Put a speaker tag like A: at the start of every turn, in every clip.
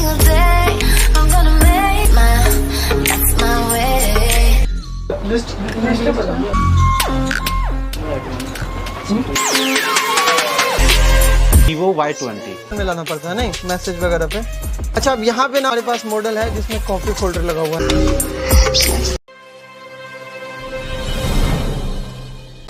A: single day. I'm gonna make that's my way.
B: List
C: Vivo Y20
B: में लाना पड़ता है नहीं मैसेज वगैरह पे। अच्छा, अब यहाँ पे ना हमारे पास मॉडल है जिसमें कॉपी फोल्डर लगा हुआ है।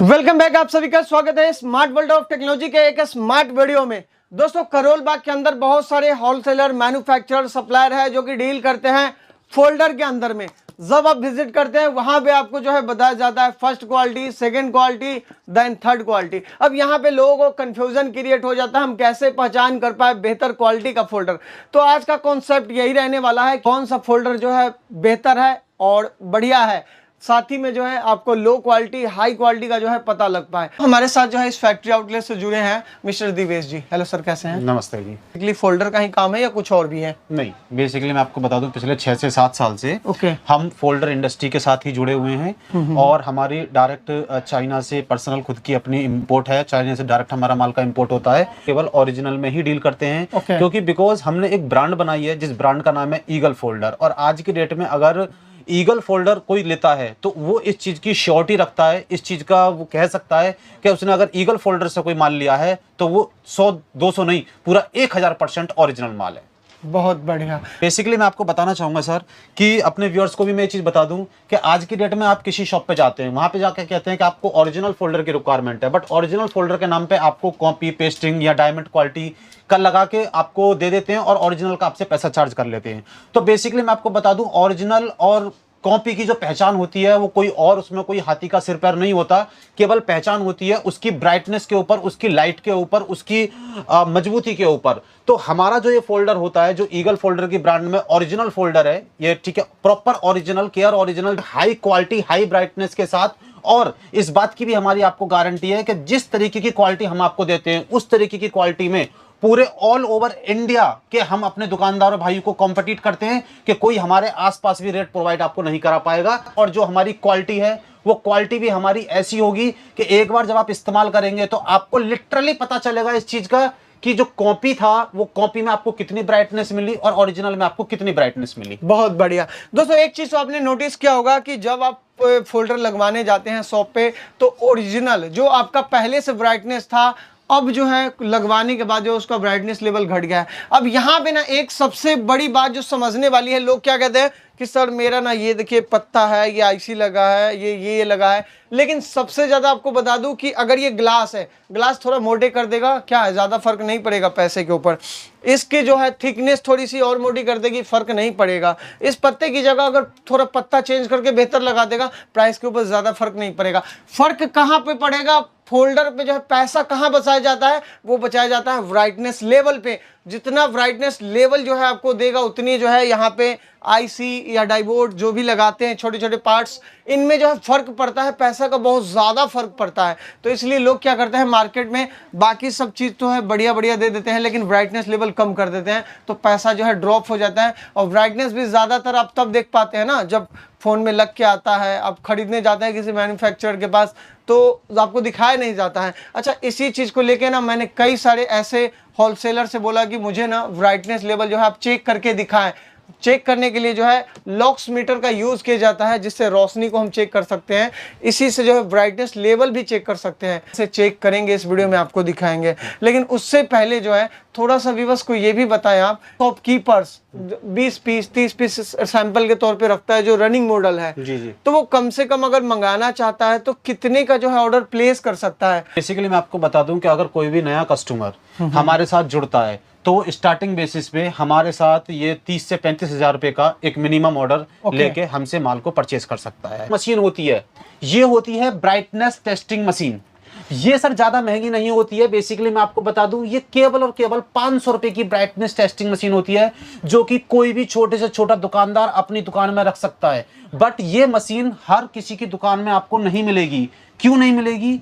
B: वेलकम बैक, आप सभी का स्वागत है स्मार्ट वर्ल्ड ऑफ टेक्नोलॉजी के एक स्मार्ट वीडियो में। दोस्तों, करोल बाग के अंदर बहुत सारे होलसेलर, मैन्युफैक्चरर, सप्लायर है जो कि डील करते हैं फोल्डर के अंदर में। जब आप विजिट करते हैं वहां पे आपको जो है बताया जाता है first quality, second quality, then third quality. अब यहाँ पे लोगों को कंफ्यूजन क्रिएट हो जाता है, हम कैसे पहचान कर पाए बेहतर क्वालिटी का फोल्डर। तो आज का कॉन्सेप्ट यही रहने वाला है, कौन सा फोल्डर जो है बेहतर है और बढ़िया है, साथ ही में जो है आपको लो क्वालिटी, हाई क्वालिटी का जो है पता लग पाए। हमारे साथ जो है इस फैक्ट्री आउटलेट से जुड़े हैं मिस्टर दिवेश जी। हेलो सर, कैसे हैं?
C: नमस्ते जी।
B: बेसिकली फोल्डर का ही काम है या कुछ और भी है?
C: नहीं, बेसिकली मैं आपको बता दूं पिछले 6 से 7 साल से हम फोल्डर इंडस्ट्री के साथ ही जुड़े हुए हैं और हमारी डायरेक्ट चाइना से पर्सनल खुद की अपनी इंपोर्ट है। चाइना से डायरेक्ट हमारा माल का इंपोर्ट होता है, केवल ओरिजिनल में ही डील करते हैं क्योंकि बिकॉज हमने एक ब्रांड बनाई है जिस ब्रांड का नाम है ईगल फोल्डर। और आज की डेट में अगर ईगल फोल्डर कोई लेता है तो वो इस चीज की श्योरिटी रखता है, इस चीज का वो कह सकता है कि उसने अगर ईगल फोल्डर से कोई माल लिया है तो वो 100-200 नहीं, पूरा 1000% ओरिजिनल माल है।
B: बहुत बढ़िया।
C: बेसिकली मैं आपको बताना चाहूंगा सर कि अपने व्यूअर्स को भी मैं ये चीज बता दूं कि आज की डेट में आप किसी शॉप पे जाते हैं, वहां पे जाकर कहते हैं कि आपको ओरिजिनल फोल्डर की रिक्वायरमेंट है, बट ओरिजिनल फोल्डर के नाम पे आपको कॉपी पेस्टिंग या डायमंड क्वालिटी का लगा के आपको दे देते हैं और ओरिजिनल का आपसे पैसा चार्ज कर लेते हैं। तो बेसिकली मैं आपको बता दूं, ओरिजिनल और कॉपी की जो पहचान होती है वो कोई और, उसमें कोई हाथी का सिर पैर नहीं होता। केवल पहचान होती है उसकी ब्राइटनेस के ऊपर, उसकी लाइट के ऊपर, उसकी मजबूती के ऊपर। तो हमारा जो ये फोल्डर होता है, जो ईगल फोल्डर की ब्रांड में ओरिजिनल फोल्डर है ये, ठीक है, proper original, care original, high quality, high brightness के साथ। और इस बात की भी हमारी आपको गारंटी है कि जिस तरीके की क्वालिटी हम आपको देते हैं उस तरीके की क्वालिटी में पूरे ऑल ओवर इंडिया के हम अपने दुकानदारों भाई को कॉम्पिटिट करते हैं कि कोई हमारे आसपास भी रेट प्रोवाइड आपको नहीं करा पाएगा। और जो हमारी क्वालिटी है वो क्वालिटी भी हमारी ऐसी होगी कि एक बार जब आप इस्तेमाल करेंगे तो आपको लिटरली पता चलेगा इस चीज का कि जो कॉपी था वो कॉपी में आपको कितनी ब्राइटनेस मिली और ओरिजिनल में आपको कितनी ब्राइटनेस मिली।
B: बहुत बढ़िया। दोस्तों, एक चीज तो आपने नोटिस किया होगा कि जब आप फोल्डर लगवाने जाते हैं शॉप पे तो ओरिजिनल जो आपका पहले से ब्राइटनेस था, अब जो है लगवाने के बाद जो उसका ब्राइटनेस लेवल घट गया है। अब यहाँ पे ना एक सबसे बड़ी बात जो समझने वाली है, लोग क्या कहते हैं कि सर मेरा ना ये देखिए पत्ता है, ये आईसी लगा है, ये लगा है। लेकिन सबसे ज़्यादा आपको बता दूं कि अगर ये ग्लास है, ग्लास थोड़ा मोटे कर देगा, क्या है, ज़्यादा फर्क नहीं पड़ेगा पैसे के ऊपर। इसकी जो है थिकनेस थोड़ी सी और मोटी कर देगी, फर्क नहीं पड़ेगा। इस पत्ते की जगह अगर थोड़ा पत्ता चेंज करके बेहतर लगा देगा, प्राइस के ऊपर ज़्यादा फर्क नहीं पड़ेगा। फर्क कहाँ पे पड़ेगा, फोल्डर पे जो है पैसा कहाँ बचाया जाता है, वो बचाया जाता है ब्राइटनेस लेवल पे। जितना ब्राइटनेस लेवल जो है आपको देगा उतनी जो है यहाँ पे आईसी या डाइबोर्ड जो भी लगाते हैं, छोटे छोटे पार्ट्स, इनमें जो है फर्क पड़ता है, पैसा का बहुत ज़्यादा फर्क पड़ता है। तो इसलिए लोग क्या करते हैं, मार्केट में बाकी सब चीज़ तो है बढ़िया बढ़िया दे देते हैं लेकिन ब्राइटनेस लेवल कम कर देते हैं, तो पैसा जो है ड्रॉप हो जाता है। और ब्राइटनेस भी ज़्यादातर आप तब देख पाते हैं ना जब फ़ोन में लग के आता है, आप खरीदने जाते हैं किसी मैन्युफैक्चरर के पास तो आपको दिखाया नहीं जाता है। अच्छा, इसी चीज़ को लेके ना मैंने कई सारे ऐसे होलसेलर से बोला कि मुझे ना ब्राइटनेस लेवल जो है आप चेक करके दिखाएं। चेक करने के लिए जो है लॉक्स मीटर का यूज़ किया जाता है जिससे रोशनी को हम चेक कर सकते हैं, इसी से जो है ब्राइटनेस लेवल भी चेक कर सकते हैं। इसे चेक करेंगे, इस वीडियो में आपको दिखाएंगे। लेकिन उससे पहले जो है थोड़ा सा व्यूअर्स को ये भी बताएं आप, शॉपकीपर्स 20 पीस 30 पीस सैंपल के तौर पे रखता है जो रनिंग मॉडल है, जी। तो वो कम से कम अगर मंगाना चाहता है तो कितने का जो है ऑर्डर प्लेस कर सकता है?
C: बेसिकली मैं आपको बता दूं कि अगर कोई भी नया कस्टमर हमारे साथ जुड़ता है तो स्टार्टिंग बेसिस पे हमारे साथ ये 30 से 35 हजार रुपए का एक मिनिमम ऑर्डर लेके हमसे माल को परचेज कर सकता है। मशीन होती है, ये होती है ब्राइटनेस टेस्टिंग मशीन। ये सर ज्यादा महंगी नहीं होती है। बेसिकली मैं आपको बता दूं, ये केवल और केवल 500 रुपए की ब्राइटनेस टेस्टिंग मशीन होती है जो कि कोई भी छोटे से छोटा दुकानदार अपनी दुकान में रख सकता है। बट ये मशीन हर किसी की दुकान में आपको नहीं मिलेगी। क्यों नहीं मिलेगी?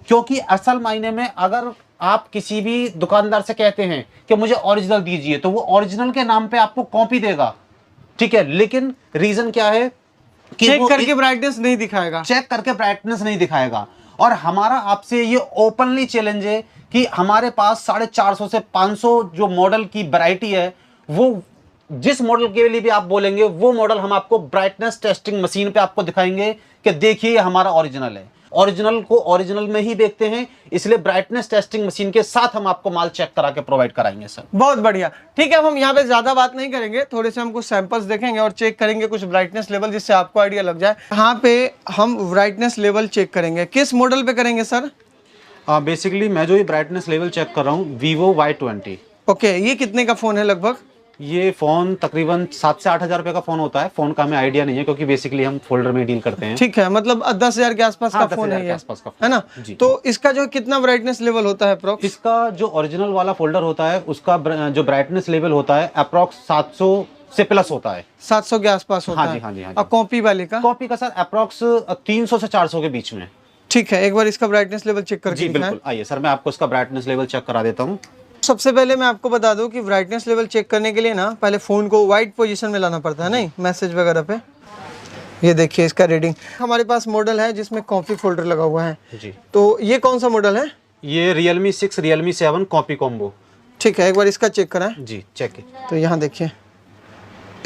C: क्योंकि असल मायने में अगर आप किसी भी दुकानदार से कहते हैं कि मुझे ओरिजिनल दीजिए तो वो ओरिजिनल के नाम पे आपको कॉपी देगा, ठीक है, लेकिन रीजन क्या है कि
B: चेक करके ब्राइटनेस नहीं दिखाएगा,
C: चेक करके ब्राइटनेस नहीं दिखाएगा। और हमारा आपसे ये ओपनली चैलेंज है कि हमारे पास 450 से 500 जो मॉडल की वैरायटी है वो जिस मॉडल के लिए भी आप बोलेंगे वो मॉडल हम आपको ब्राइटनेस टेस्टिंग मशीन पे आपको दिखाएंगे कि देखिए हमारा ओरिजिनल है। ओरिजिनल को ओरिजिनल में ही देखते हैं, इसलिए ब्राइटनेस टेस्टिंग मशीन के साथ हम आपको माल चेक करा के प्रोवाइड कराएंगे सर।
B: बहुत बढ़िया। ठीक है, अब हम यहाँ पे ज्यादा बात नहीं करेंगे, थोड़े से हम कुछ सैंपल्स देखेंगे और चेक करेंगे कुछ ब्राइटनेस लेवल, जिससे आपको आइडिया लग जाए। यहाँ पे हम ब्राइटनेस लेवल चेक करेंगे, किस मॉडल पे करेंगे सर?
C: बेसिकली मैं जो ये ब्राइटनेस लेवल चेक कर रहा हूँ Vivo Y20।
B: ओके, ये कितने का फोन है लगभग?
C: ये फोन तकरीबन 7 से 8 हज़ार रुपए का फोन होता है। फोन का हमें आइडिया नहीं है क्योंकि बेसिकली हम फोल्डर में डील करते हैं।
B: ठीक है, मतलब 10,000 के आसपास का फोन है ये, है ना? तो इसका जो कितना ब्राइटनेस लेवल होता है अप्रोक्स?
C: इसका जो ओरिजिनल वाला फोल्डर होता है उसका जो ब्राइटनेस लेवल होता है अप्रोक्स 700 से प्लस होता है।
B: 700 के आसपास होता है।
C: हाँ जी।
B: और कॉपी वाले का?
C: कॉपी का सर अप्रोक्स 300 से 400 के बीच में।
B: ठीक है, एक बार इसका ब्राइटनेस लेवल चेक करके
C: जी बिल्कुल, आइए सर मैं आपको इसका ब्राइटनेस लेवल चेक करा देता हूँ।
B: सबसे पहले मैं आपको बता दूं कि ब्राइटनेस लेवल चेक करने के लिए ना पहले फ़ोन को वाइट पोजीशन में लाना पड़ता है, नहीं मैसेज वगैरह पे। ये देखिए इसका रीडिंग। हमारे पास मॉडल है जिसमें कॉपी फोल्डर लगा हुआ है
C: जी।
B: तो ये कौन सा मॉडल है?
C: ये Realme 6 Realme 7 कॉपी कॉम्बो।
B: ठीक है, एक बार इसका चेक कराएं।
C: जी चेक।
B: तो यहाँ देखिए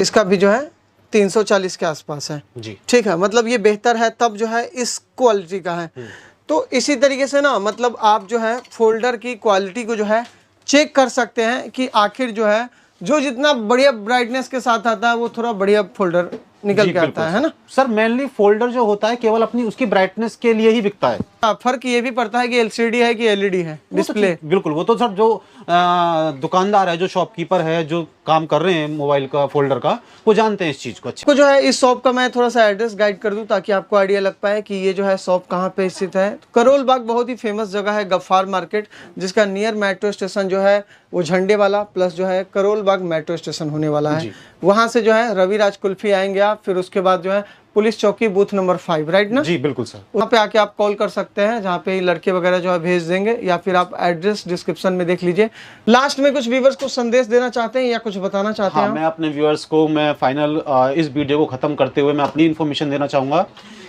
B: इसका भी जो है 340 के आसपास है।
C: जी
B: ठीक है, मतलब ये बेहतर है तब जो है इस क्वालिटी का है। तो इसी तरीके से ना मतलब आप जो है फोल्डर की क्वालिटी को जो है चेक कर सकते हैं कि आखिर जो है जो जितना बढ़िया ब्राइटनेस के साथ आता है वो थोड़ा बढ़िया फोल्डर निकल के आता है ना
C: सर? मेनली फोल्डर जो होता है केवल अपनी उसकी ब्राइटनेस के लिए ही बिकता है।
B: फर्क ये भी पड़ता है कि एलसीडी है कि एलईडी है डिस्प्ले।
C: बिल्कुल, वो तो सर जो दुकानदार है, जो शॉपकीपर है, जो काम कर रहे हैं मोबाइल का फोल्डर का, वो जानते हैं इस चीज को।
B: आपको जो है इस शॉप का मैं थोड़ा सा एड्रेस गाइड कर दूं ताकि आपको आइडिया लग पाए कि ये जो है शॉप कहाँ पे स्थित है। करोल बाग बहुत ही फेमस जगह है, गफ्फार मार्केट, जिसका नियर मेट्रो स्टेशन जो है वो झंडे वाला प्लस जो है करोल बाग मेट्रो स्टेशन होने वाला है। वहां से जो है रविराज कुल्फी आएंगे आप, फिर उसके बाद जो है पुलिस चौकी बूथ नंबर 5, राइट ना?
C: जी बिल्कुल सर।
B: वहाँ पे आके आप कॉल कर सकते हैं, जहाँ पे लड़के वगैरह जो है भेज देंगे, या फिर आप एड्रेस डिस्क्रिप्शन में देख लीजिए। लास्ट में कुछ व्यूअर्स को संदेश देना चाहते हैं या कुछ बताना चाहते हैं?
C: मैं अपने व्यूअर्स को मैं फाइनल इस वीडियो को खत्म करते हुए मैं अपनी इन्फॉर्मेशन देना चाहूँगा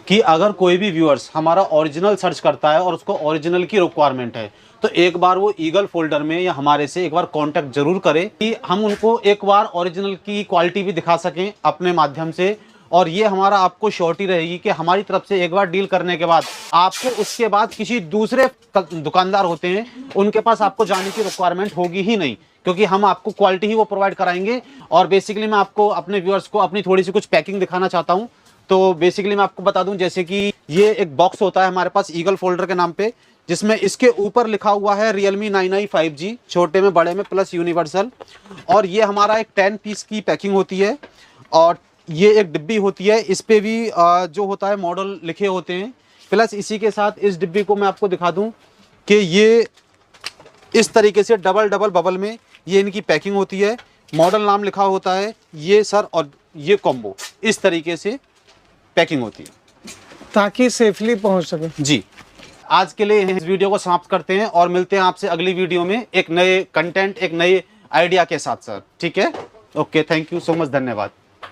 C: कि अगर कोई भी व्यूअर्स हमारा ओरिजिनल सर्च करता है और उसको ओरिजिनल की रिक्वायरमेंट है तो एक बार वो ईगल फोल्डर में या हमारे से एक बार कांटेक्ट जरूर करें कि हम उनको एक बार ओरिजिनल की क्वालिटी भी दिखा सकें अपने माध्यम से। और ये हमारा आपको श्योरिटी रहेगी कि हमारी तरफ से एक बार डील करने के बाद आपको उसके बाद किसी दूसरे दुकानदार होते हैं उनके पास आपको जाने की रिक्वायरमेंट होगी ही नहीं, क्योंकि हम आपको क्वालिटी ही वो प्रोवाइड कराएंगे। और बेसिकली मैं आपको अपने व्यूअर्स को अपनी थोड़ी सी कुछ पैकिंग दिखाना चाहता हूँ। तो बेसिकली मैं आपको बता दूं, जैसे कि ये एक बॉक्स होता है हमारे पास ईगल फोल्डर के नाम पे, जिसमें इसके ऊपर लिखा हुआ है Realme 9i 5G, छोटे में बड़े में प्लस यूनिवर्सल। और ये हमारा एक 10 पीस की पैकिंग होती है और ये एक डिब्बी होती है, इस पे भी जो होता है मॉडल लिखे होते हैं। प्लस इसी के साथ इस डिब्बी को मैं आपको दिखा दूं कि ये इस तरीके से डबल बबल में ये इनकी पैकिंग होती है, मॉडल नाम लिखा होता है ये सर, और ये कॉम्बो इस तरीके से पैकिंग होती है
B: ताकि सेफली पहुंच सके।
C: जी। आज के लिए इस वीडियो को समाप्त करते हैं और मिलते हैं आपसे अगली वीडियो में एक नए कंटेंट, एक नए आइडिया के साथ सर। ठीक है, okay, thank you so much, धन्यवाद।